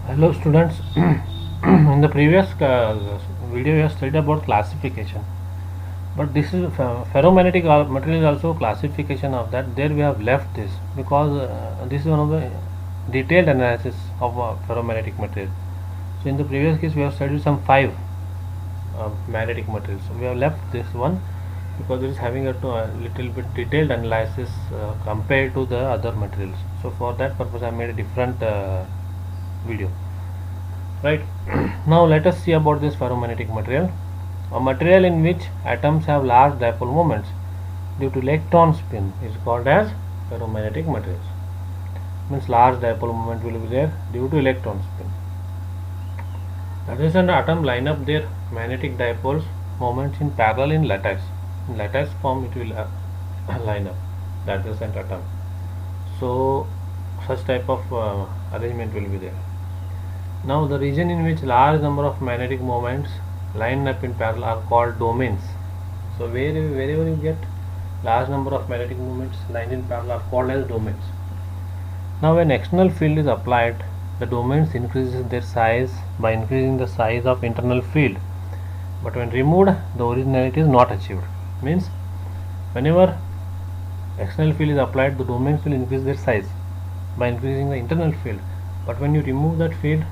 Hello students. In the previous video we have studied about classification, but this is ferromagnetic material is also classification of that. There we have left this because this is one of the detailed analysis of ferromagnetic material. So in the previous case we have studied some 5 magnetic materials. So we have left this one because it is having a little bit detailed analysis compared to the other materials. So for that purpose I made a different video. Right. Now let us see about this ferromagnetic material. A material in which atoms have large dipole moments due to electron spin is called as ferromagnetic materials. Means large dipole moment will be there due to electron spin. Adjacent atom line up their magnetic dipoles moments in parallel in lattice. In lattice form it will line up the adjacent atom. So such type of arrangement will be there. Now the region in which large number of magnetic moments line up in parallel are called domains. So wherever you get large number of magnetic moments lined in parallel are called as domains. Now when external field is applied, the domains increases their size by increasing the size of internal field. But when removed, the originality is not achieved. Means whenever external field is applied, the domains will increase their size by increasing the internal field. But when you remove that field,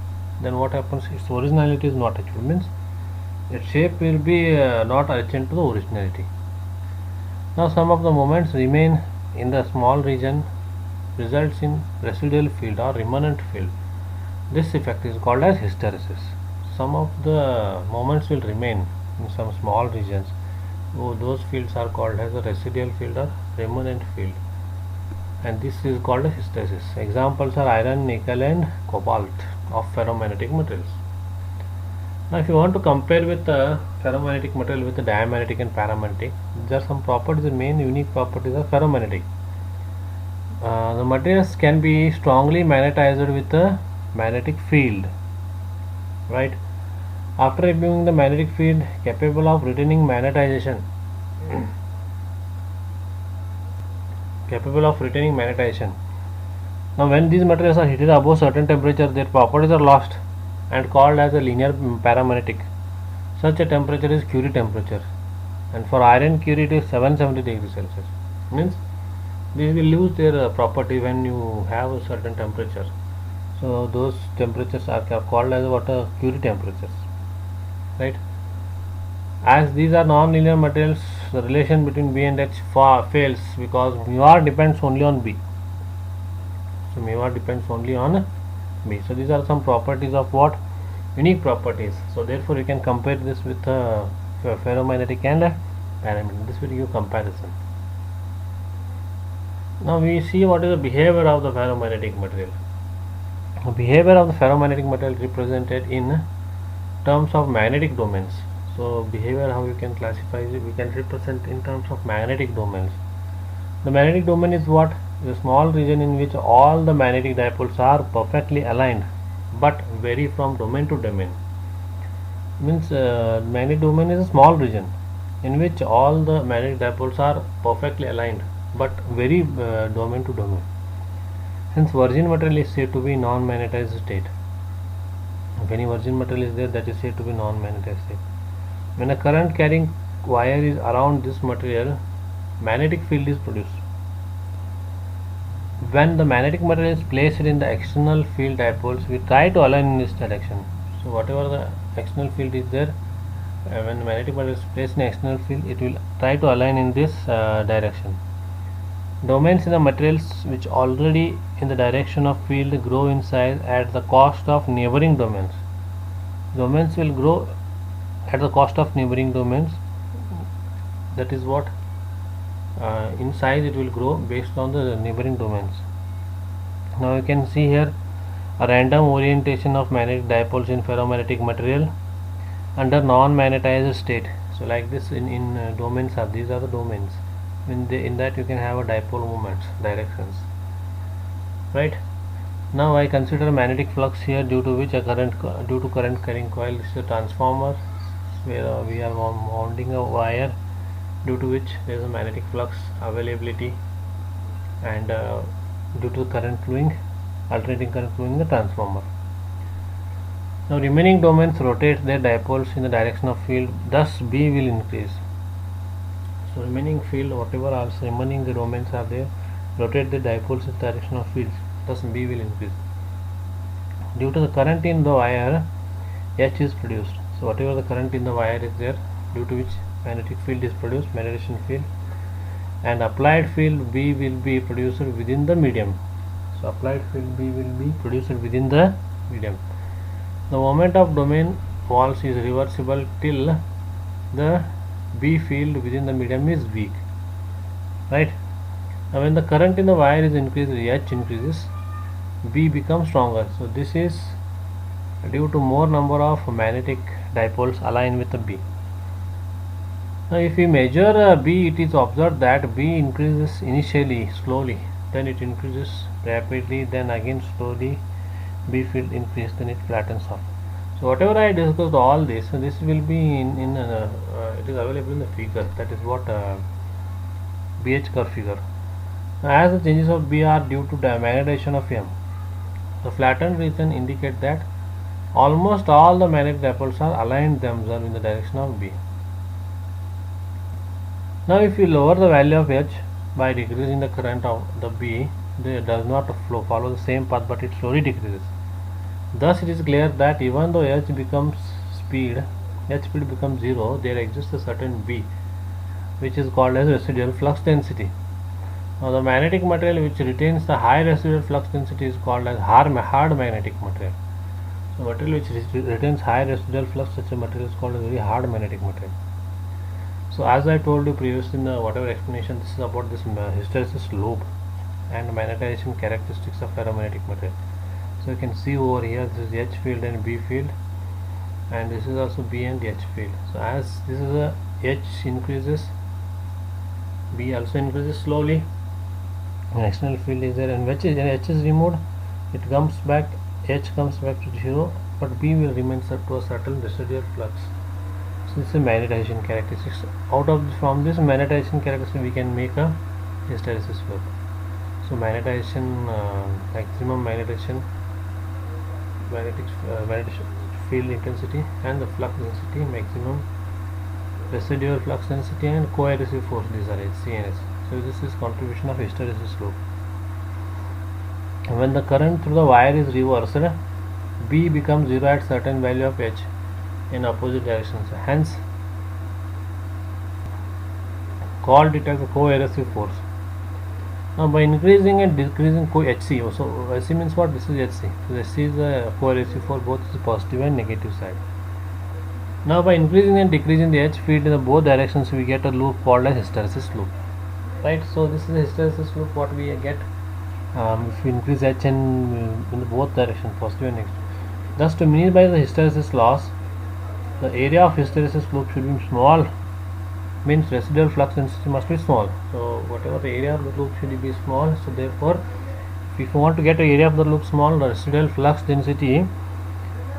then what happens? Its originality is not achieved. Means its shape will be not adjacent to the originality. Now some of the moments remain in the small region, results in residual field or remnant field. This effect is called as hysteresis. Some of the moments will remain in some small regions. Those fields are called as a residual field or remnant field, and this is called a hysteresis. Examples are iron, nickel and cobalt of ferromagnetic materials. Now if you want to compare with the ferromagnetic material with the diamagnetic and paramagnetic, there are some properties, the main unique properties of ferromagnetic. The materials can be strongly magnetized with a magnetic field, right? After removing the magnetic field, capable of retaining magnetization Now when these materials are heated above certain temperature, their properties are lost and called as a linear paramagnetic. Such a temperature is Curie temperature, and for iron Curie it is 770 degrees Celsius. Means these will lose their property when you have a certain temperature. So those temperatures are called as what Curie temperatures, right? As these are non-linear materials, the relation between B and H fails because mu r depends only on B. So mu r depends only on B. So these are some properties of what? Unique properties. So therefore you can compare this with ferromagnetic and paramagnetic. This will give comparison. Now we see what is the behavior of the ferromagnetic material. The behavior of the ferromagnetic material represented in terms of magnetic domains. So behavior, how you can classify it, we can represent in terms of magnetic domains. The magnetic domain is what? The small region in which all the magnetic dipoles are perfectly aligned but vary from domain to domain. Means magnetic domain is a small region in which all the magnetic dipoles are perfectly aligned but vary domain to domain. Hence virgin material is said to be non-magnetized state. If any virgin material is there, that is said to be non-magnetized state. When a current carrying wire is around this material, magnetic field is produced. When the magnetic material is placed in the external field dipoles, we try to align in this direction. So whatever the external field is there, when the magnetic material is placed in external field, it will try to align in this direction. Domains in the materials which already in the direction of field grow in size at the cost of neighboring domains. Domains will grow at the cost of neighboring domains. That is what in size it will grow based on the neighboring domains. Now you can see here a random orientation of magnetic dipoles in ferromagnetic material under non-magnetized state. So like this in domains are, these are the domains. In that you can have a dipole moments, directions, right? Now I consider magnetic flux here due to current carrying coil. This is a transformer where we are mounting a wire due to which there is a magnetic flux availability, and due to current flowing, alternating current flowing in the transformer. Now remaining domains rotate their dipoles in the direction of field, thus B will increase. So remaining field, whatever are remaining the domains are there, rotate the dipoles in the direction of fields, thus B will increase. Due to the current in the wire, H is produced. So whatever the current in the wire is there, due to which magnetic field is produced, magnetization field, and applied field B will be produced within the medium. So applied field B will be produced within the medium. The moment of domain walls is reversible till the B field within the medium is weak. Right? Now when the current in the wire is increased, H increases, B becomes stronger. So this is due to more number of magnetic dipoles aligned with the B. Now if we measure B, it is observed that B increases initially slowly, then it increases rapidly, then again slowly B field increase, then it flattens off. So whatever I discussed all this, so this will be in it is available in the figure, that is what BH curve figure. Now, as the changes of B are due to magnetization of M, the flattened region indicate that almost all the magnetic dipoles are aligned themselves in the direction of B. Now if we lower the value of H by decreasing the current of the B, it does not follow the same path, but it slowly decreases. Thus it is clear that even though H speed becomes 0, there exists a certain B which is called as residual flux density. Now the magnetic material which retains the high residual flux density is called as hard magnetic material. So material which retains high residual flux, such a material is called a very hard magnetic material. So as I told you previously in the whatever explanation, this is about this hysteresis loop and magnetization characteristics of ferromagnetic material. So you can see over here, this is H field and B field, and this is also B and H field. So as this is a H increases, B also increases slowly, an external field is there, and when H is removed, it comes back, H comes back to 0, but B will remain set to a certain residual flux. So this is magnetization characteristics. From this magnetization characteristic we can make a hysteresis loop. So magnetization, maximum magnetization, magnetic field intensity, and the flux density, maximum residual flux density, and coercive force, these are HC and S. So this is contribution of hysteresis loop. When the current through the wire is reversed, B becomes 0 at certain value of H in opposite directions, hence called it as a coercive force. Now by increasing and decreasing HC, so HC means what? This is HC. So HC is a coercive for both the positive and negative side. Now by increasing and decreasing the H field in the both directions, we get a loop called as hysteresis loop. Right? So this is a hysteresis loop what we get if we increase H in both directions, positive and negative. Thus to minimize the hysteresis loss, the area of hysteresis loop should be small, means residual flux density must be small. So whatever the area of the loop should be small. So therefore if you want to get the area of the loop small, the residual flux density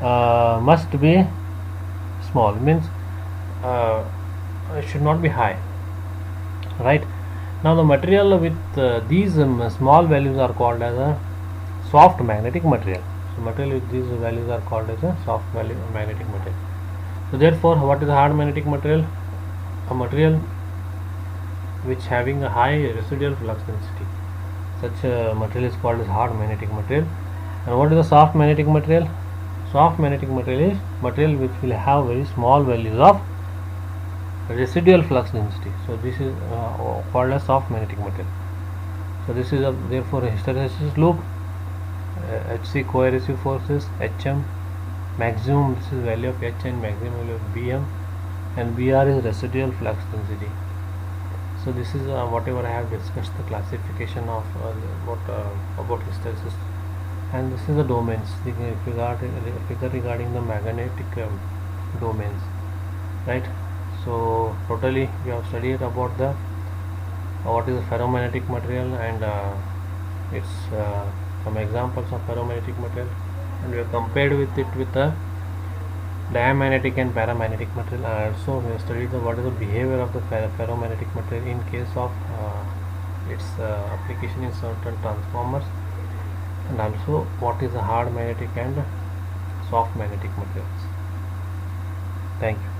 must be small, means it should not be high. Right? Now the material with these small values are called as a soft magnetic material. So material with these values are called as a soft magnetic material. So therefore what is a hard magnetic material? A material which having a high residual flux density. Such a material is called as hard magnetic material. And what is a soft magnetic material? Soft magnetic material is material which will have very small values of residual flux density. So this is called as soft magnetic material. So this is therefore a hysteresis loop. HC coercive forces, HM maximum, this is value of H, and maximum value of BM, and BR is residual flux density. So this is whatever I have discussed, the classification of about hysteresis, and this is the domains, the figure regarding the magnetic domains. Right? So totally we have studied about the what is a ferromagnetic material and its some examples of ferromagnetic material, and we have compared with it with the diamagnetic and paramagnetic material. Also we have studied what is the behavior of the ferromagnetic material in case of its application in certain transformers, and also what is the hard magnetic and soft magnetic materials. Thank you.